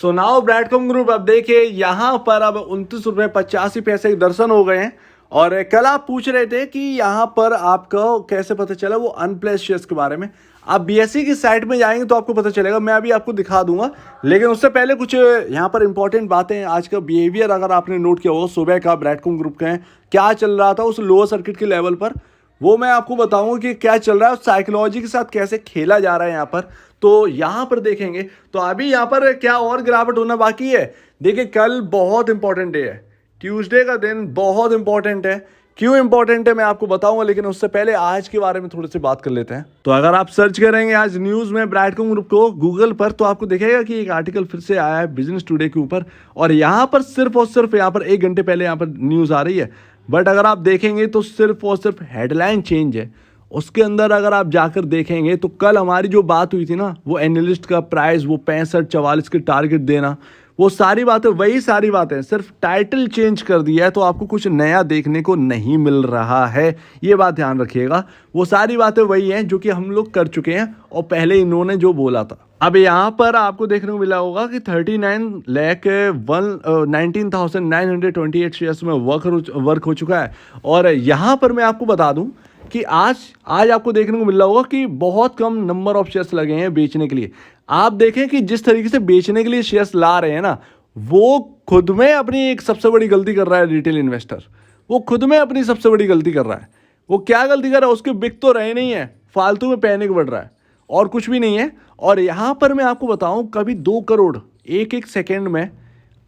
So now ब्रैडकॉम group अब देखिए यहाँ पर अब 29 रुपये 85 पैसे के दर्शन हो गए हैं। और कल आप पूछ रहे थे कि यहाँ पर आपको कैसे पता चला वो अनप्लेस शेयर्स के बारे में। आप बीएसई की साइट में जाएंगे तो आपको पता चलेगा, मैं अभी आपको दिखा दूंगा। लेकिन उससे पहले कुछ यहाँ पर इंपॉर्टेंट बातें, आज का बिहेवियर अगर आपने नोट किया होगा सुबह का ब्रैडकॉम ग्रुप का है, क्या चल रहा था उस लोअर सर्किट के लेवल पर, वो मैं आपको बताऊंगा कि क्या चल रहा है और साइकोलॉजी के साथ कैसे खेला जा रहा है यहाँ पर। तो यहाँ पर देखेंगे तो अभी यहाँ पर क्या और गिरावट होना बाकी है। देखिए कल बहुत इंपॉर्टेंट डे है, ट्यूसडे का दिन बहुत इंपॉर्टेंट है। क्यों इंपॉर्टेंट है मैं आपको बताऊंगा, लेकिन उससे पहले आज के बारे में थोड़ी सी बात कर लेते हैं। तो अगर आप सर्च करेंगे आज न्यूज़ में ब्रैडकॉम ग्रुप को गूगल पर, तो आपको दिखेगा कि एक आर्टिकल फिर से आया है बिजनेस टुडे के ऊपर, और यहाँ पर सिर्फ और सिर्फ यहाँ पर 1 घंटे पहले यहाँ पर न्यूज़ आ रही है। बट अगर आप देखेंगे तो सिर्फ और सिर्फ हेडलाइन चेंज है, उसके अंदर अगर आप जाकर देखेंगे तो कल हमारी जो बात हुई थी ना, वो एनालिस्ट का प्राइस वो 65-44 के टारगेट देना, वो सारी बातें वही सारी बातें, सिर्फ टाइटल चेंज कर दिया है। तो आपको कुछ नया देखने को नहीं मिल रहा है, ये बात ध्यान रखिएगा। वो सारी बातें वही हैं जो कि हम लोग कर चुके हैं और पहले इन्होंने जो बोला था। अब यहाँ पर आपको देखने को मिला होगा कि 19,928 शेयर्स में वर्क हो चुका है। और यहाँ पर मैं आपको बता दूं कि आज आपको देखने को मिल रहा होगा कि बहुत कम नंबर ऑफ शेयर्स लगे हैं बेचने के लिए। आप देखें कि जिस तरीके से बेचने के लिए शेयर्स ला रहे हैं ना, वो खुद में अपनी एक सबसे बड़ी गलती कर रहा है रिटेल इन्वेस्टर। वो खुद में अपनी सबसे बड़ी गलती कर रहा है। वो क्या गलती कर रहा है, उसके बिक तो रहे नहीं है, फालतू में पैनिक बढ़ रहा है और कुछ भी नहीं है। और यहाँ पर मैं आपको बताऊं, कभी 2 करोड़ एक सेकेंड में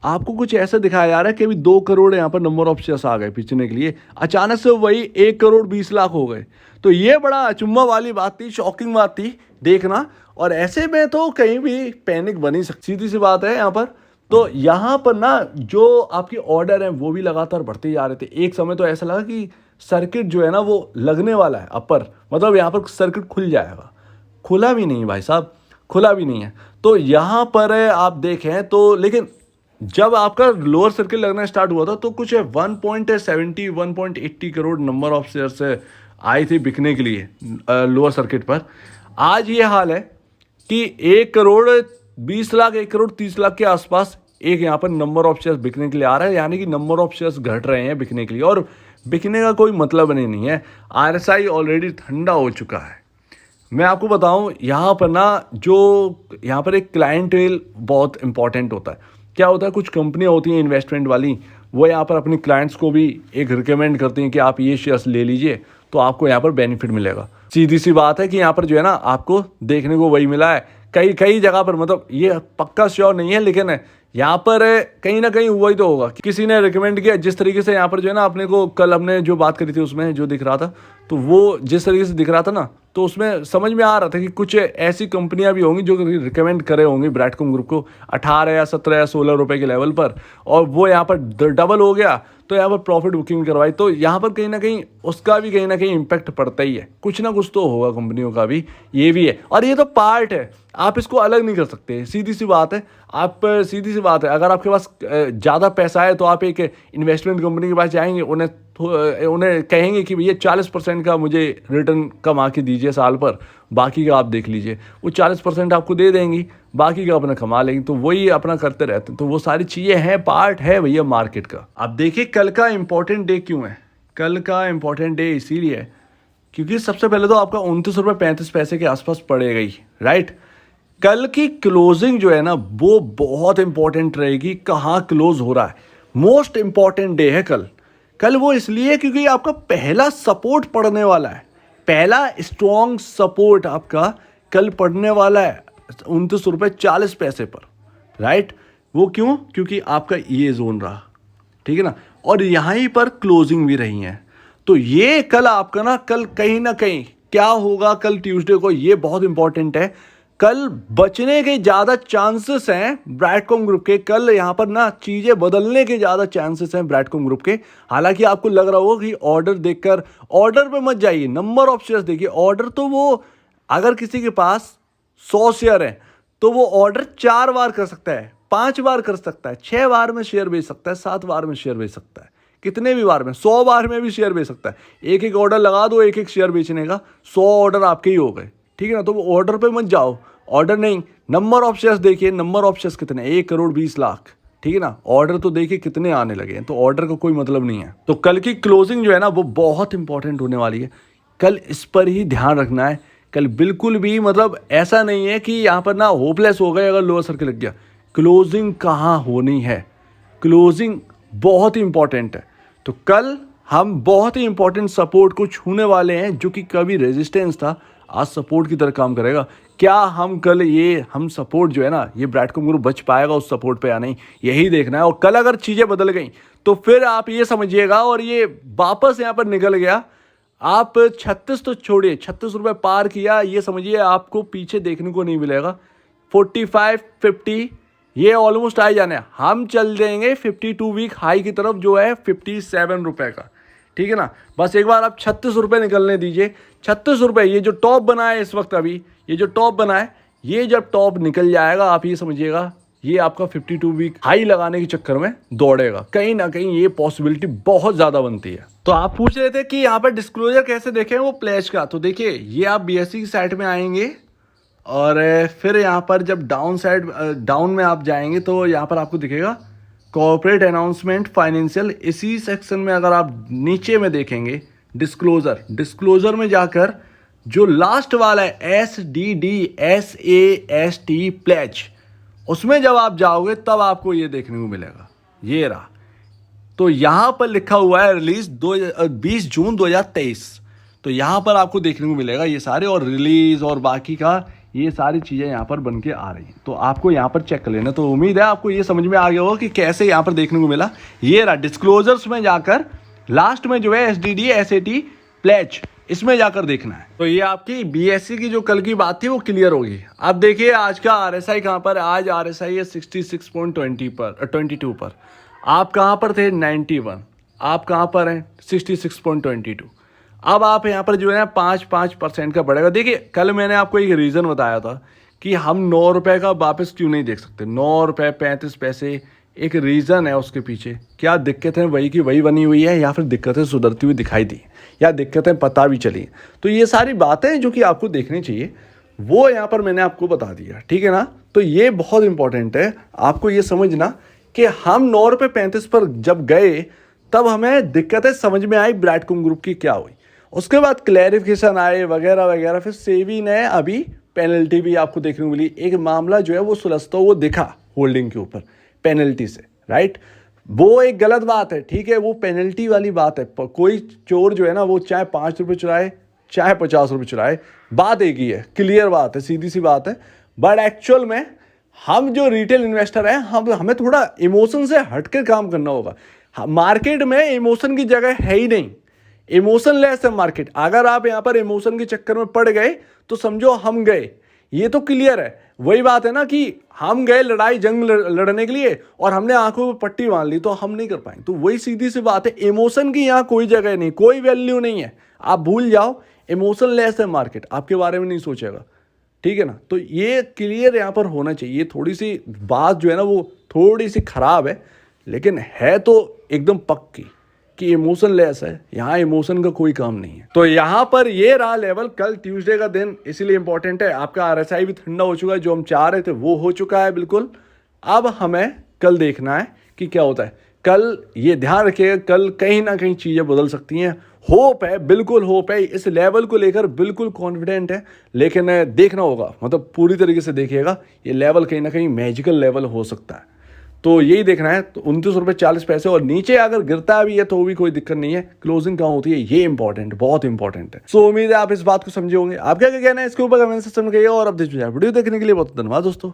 आपको कुछ ऐसा दिखाया जा रहा है कि अभी 2 करोड़ यहाँ पर नंबर ऑफ शेयर्स आ गए बेचने के लिए, अचानक से वही 1 करोड़ 20 लाख हो गए। तो ये बड़ा अचंभा वाली बात थी, शॉकिंग बात थी देखना। और ऐसे में तो कहीं भी पैनिक बनी सकती, सीधी सी बात है यहाँ पर। तो यहाँ पर ना जो आपके ऑर्डर हैं वो भी लगातार बढ़ते जा रहे थे। एक समय तो ऐसा लगा कि सर्किट जो है ना वो लगने वाला है अपर, मतलब यहाँ पर सर्किट खुल जाएगा। खुला भी नहीं भाई साहब, खुला भी नहीं है। तो यहाँ पर आप देखें तो, लेकिन जब आपका लोअर सर्किट लगना स्टार्ट हुआ था तो कुछ 1.70 1.80 करोड़ नंबर ऑफ शेयर्स आई थी बिकने के लिए लोअर सर्किट पर। आज ये हाल है कि 1 करोड़ 20 लाख 1 करोड़ 30 लाख के आसपास एक यहाँ पर नंबर ऑफ शेयर्स बिकने के लिए आ रहा है। यानी कि नंबर ऑफ शेयर्स घट रहे हैं बिकने के लिए, और बिकने का कोई मतलब नहीं है। आरएसआई ऑलरेडी ठंडा हो चुका है। मैं आपको बताऊं यहाँ पर ना, जो यहाँ पर एक क्लाइंटेल बहुत इंपॉर्टेंट होता है। क्या होता है, कुछ कंपनियां होती हैं इन्वेस्टमेंट वाली, वो यहाँ पर अपने क्लाइंट्स को भी एक रिकमेंड करती हैं कि आप ये शेयर्स ले लीजिए तो आपको यहाँ पर बेनिफिट मिलेगा। सीधी सी बात है कि यहाँ पर जो है ना आपको देखने को वही मिला है कई कई जगह पर। मतलब ये पक्का श्योर नहीं है, लेकिन यहाँ पर कहीं ना कहीं वही तो होगा, किसी ने रिकमेंड किया। जिस तरीके से यहाँ पर जो है ना अपने को कल हमने जो बात करी थी उसमें जो दिख रहा था, तो वो जिस तरीके से दिख रहा था ना, तो उसमें समझ में आ रहा था कि कुछ ऐसी कंपनियां भी होंगी जो रिकमेंड करे होंगी ब्रैडकॉम ग्रुप को 18 या 17 या 16 रुपए के लेवल पर, और वो यहाँ पर डबल हो गया तो यहाँ पर प्रॉफिट बुकिंग करवाई। तो यहाँ पर कहीं ना कहीं उसका भी कहीं ना कहीं इम्पैक्ट पड़ता ही है, कुछ ना कुछ तो होगा कंपनियों का भी, ये भी है। और ये तो पार्ट है, आप इसको अलग नहीं कर सकते। सीधी सी बात है, सीधी सी बात है, अगर आपके पास ज़्यादा पैसा है तो आप एक इन्वेस्टमेंट कंपनी के पास जाएंगे, उन्हें कहेंगे कि भैया 40% का मुझे रिटर्न कमा के दीजिए साल पर, बाकी का आप देख लीजिए। वो 40% आपको दे देंगी, बाकी का अपना कमा लेंगे। तो वही अपना करते रहते हैं। तो वो सारी चीज़ें हैं, पार्ट है भैया मार्केट का। अब देखिए कल का इंपॉर्टेंट डे क्यों है। कल का इंपॉर्टेंट डे इसीलिए है क्योंकि सबसे पहले तो आपका 29 रुपये 35 पैसे के आसपास पड़ेगा ही, राइट। कल की क्लोजिंग जो है ना वो बहुत इंपॉर्टेंट रहेगी, कहाँ क्लोज हो रहा है। मोस्ट इंपॉर्टेंट डे है कल। कल वो इसलिए क्योंकि आपका पहला सपोर्ट पड़ने वाला है, पहला स्ट्रॉन्ग सपोर्ट आपका कल पड़ने वाला है 29 रुपये 40 पैसे पर, राइट। वो क्यों, क्योंकि आपका ये जोन रहा, ठीक है ना, और यहीं पर क्लोजिंग भी रही है। तो ये कल आपका ना, कल कहीं ना कहीं क्या होगा कल ट्यूसडे को, ये बहुत इंपॉर्टेंट है। कल बचने के ज़्यादा चांसेस हैं ब्रैडकॉम ग्रुप के, कल यहाँ पर ना चीज़ें बदलने के ज़्यादा चांसेस हैं ब्रैडकॉम ग्रुप के। हालांकि आपको लग रहा होगा कि ऑर्डर देखकर, ऑर्डर पे मत जाइए, नंबर ऑफ शेयर्स देखिए। ऑर्डर तो वो अगर किसी के पास 100 शेयर है तो वो ऑर्डर 4 बार कर सकता है, 5 बार कर सकता है, 6 बार में शेयर बेच सकता है, 7 बार में शेयर बेच सकता है, कितने भी बार में, 100 बार में भी शेयर बेच सकता है। एक एक ऑर्डर लगा दो एक एक शेयर बेचने का, 100 ऑर्डर आपके ही हो गए, ठीक है ना। तो वो ऑर्डर पे मत जाओ, ऑर्डर नहीं, नंबर ऑफ शेयर्स देखिए, नंबर ऑफ शेयर्स कितने, 1,20,00,000, ठीक है ना। ऑर्डर तो देखिए कितने आने लगे हैं, तो ऑर्डर का कोई मतलब नहीं है। तो कल की क्लोजिंग जो है ना वो बहुत इंपॉर्टेंट होने वाली है, कल इस पर ही ध्यान रखना है। कल बिल्कुल भी मतलब ऐसा नहीं है कि यहाँ पर ना होपलेस हो गए अगर लोअर सर्किल लग गया। क्लोजिंग कहाँ होनी है, क्लोजिंग बहुत ही इंपॉर्टेंट है। तो कल हम बहुत ही इंपॉर्टेंट सपोर्ट को छूने वाले हैं, जो कि कभी रेजिस्टेंस था आज सपोर्ट की तरह काम करेगा। क्या हम कल हम सपोर्ट जो है ना, ये ब्रैडकॉम ग्रुप बच पाएगा उस सपोर्ट पे या नहीं, यही देखना है। और कल अगर चीज़ें बदल गई तो फिर आप ये समझिएगा, और ये वापस यहाँ पर निकल गया, आप 36 तो छोड़िए, 36 रुपये पार किया, ये समझिए आपको पीछे देखने को नहीं मिलेगा। 45, 50 ये ऑलमोस्ट आ जाने, हम चल जाएंगे 52 वीक हाई की तरफ जो है 57 रुपये का, ठीक है ना। बस एक बार आप 36 रुपये निकलने दीजिए। 36 रुपये ये जो टॉप बना है इस वक्त, अभी ये जो टॉप बना है, ये जब टॉप निकल जाएगा आप ये समझिएगा ये आपका 52 वीक हाई लगाने के चक्कर में दौड़ेगा, कहीं ना कहीं ये पॉसिबिलिटी बहुत ज़्यादा बनती है। तो आप पूछ रहे थे कि यहाँ पर डिस्क्लोजर कैसे देखें वो प्लेज का, तो देखिए ये आप BSE की साइड में आएंगे और फिर यहाँ पर जब डाउन में आप जाएंगे तो यहाँ पर आपको दिखेगा कॉर्पोरेट अनाउंसमेंट फाइनेंशियल। इसी सेक्शन में अगर आप नीचे में देखेंगे डिस्क्लोजर में जाकर जो लास्ट वाला है SDDSAST प्लेज, उसमें जब आप जाओगे तब आपको ये देखने को मिलेगा, ये रहा। तो यहाँ पर लिखा हुआ है रिलीज 20 जून 2023। तो यहाँ पर आपको देखने को मिलेगा ये सारे, और रिलीज और बाकी का ये सारी चीज़ें यहाँ पर बन के आ रही हैं। तो आपको यहाँ पर चेक कर लेना। तो उम्मीद है आपको ये समझ में आ गया होगा कि कैसे यहाँ पर देखने को मिला। ये रहा डिस्क्लोजर्स में जाकर लास्ट में जो है SDDSAT प्लेज, इसमें जाकर देखना है। तो ये आपकी BSE की जो कल की बात थी वो क्लियर होगी। अब देखिए आज का RSI कहाँ पर, आज RSI है 66.20 पर 22 पर। आप कहाँ पर थे 91, आप कहाँ पर हैं 66.22। अब आप यहाँ पर जो है ना 5% का बढ़ेगा। देखिए कल मैंने आपको एक रीज़न बताया था कि हम 9 रुपये का वापस क्यों नहीं देख सकते, 9 रुपये 35 पैसे, एक रीज़न है उसके पीछे। क्या दिक्कतें वही की वही बनी हुई है, या फिर दिक्कतें सुधरती हुई दिखाई दी, या दिक्कतें पता भी चली। तो ये सारी बातें जो कि आपको देखनी चाहिए वो यहाँ पर मैंने आपको बता दिया, ठीक है ना। तो ये बहुत इंपॉर्टेंट है आपको ये समझना कि हम 9 रुपये 35 पर जब गए तब हमें दिक्कतें समझ में आई ब्रैडकॉम ग्रुप की क्या हुई, उसके बाद क्लैरिफिकेशन आए वगैरह वगैरह। फिर सेबी ने अभी पेनल्टी भी आपको देखने को मिली, एक मामला जो है वो सुलझता वो दिखा होल्डिंग के ऊपर पेनल्टी से, राइट। वो एक गलत बात है, ठीक है, वो पेनल्टी वाली बात है। कोई चोर जो है ना वो चाहे 5 रुपये चुराए चाहे 50 रुपये चुराए, बात एक ही है, क्लियर बात है, सीधी सी बात है। बट एक्चुअल में हम जो रिटेल इन्वेस्टर हैं हमें थोड़ा इमोशन से हटकर काम करना होगा। मार्केट में इमोशन की जगह है ही नहीं, इमोशनलेस है मार्केट। अगर आप यहाँ पर इमोशन के चक्कर में पड़ गए तो समझो हम गए, ये तो क्लियर है। वही बात है ना कि हम गए लड़ाई जंग लड़ने के लिए और हमने आंखों पर पट्टी बांध ली, तो हम नहीं कर पाएंगे। तो वही सीधी सी बात है, इमोशन की यहाँ कोई जगह नहीं, कोई वैल्यू नहीं है। आप भूल जाओ, इमोशनलेस है मार्केट, आपके बारे में नहीं सोचेगा, ठीक है ना। तो ये क्लियर यहाँ पर होना चाहिए। थोड़ी सी बात जो है ना वो थोड़ी सी खराब है, लेकिन है तो एकदम पक्की कि इमोशनलेस है, यहाँ इमोशन का कोई काम नहीं है। तो यहाँ पर ये रहा लेवल, कल ट्यूसडे का दिन इसीलिए इंपॉर्टेंट है। आपका RSI भी ठंडा हो चुका है, जो हम चाह रहे थे वो हो चुका है बिल्कुल। अब हमें कल देखना है कि क्या होता है। कल ये ध्यान रखिएगा, कल कहीं ना कहीं चीज़ें बदल सकती हैं। होप है, बिल्कुल होप है, इस लेवल को लेकर बिल्कुल कॉन्फिडेंट है, लेकिन देखना होगा, मतलब पूरी तरीके से देखिएगा, ये लेवल कहीं ना कहीं मैजिकल लेवल हो सकता है। तो यही देखना है। तो 29 रुपये 40 पैसे, और नीचे अगर गिरता भी है तो भी कोई दिक्कत नहीं है, क्लोजिंग कहाँ होती है ये इंपॉर्टेंट, बहुत इंपॉर्टेंट है। सो उम्मीद है आप इस बात को समझे होंगे। आप क्या कहना है इसके ऊपर कमेंट सेक्शन में कहिए, और अब वीडियो देखने के लिए बहुत धन्यवाद दोस्तों।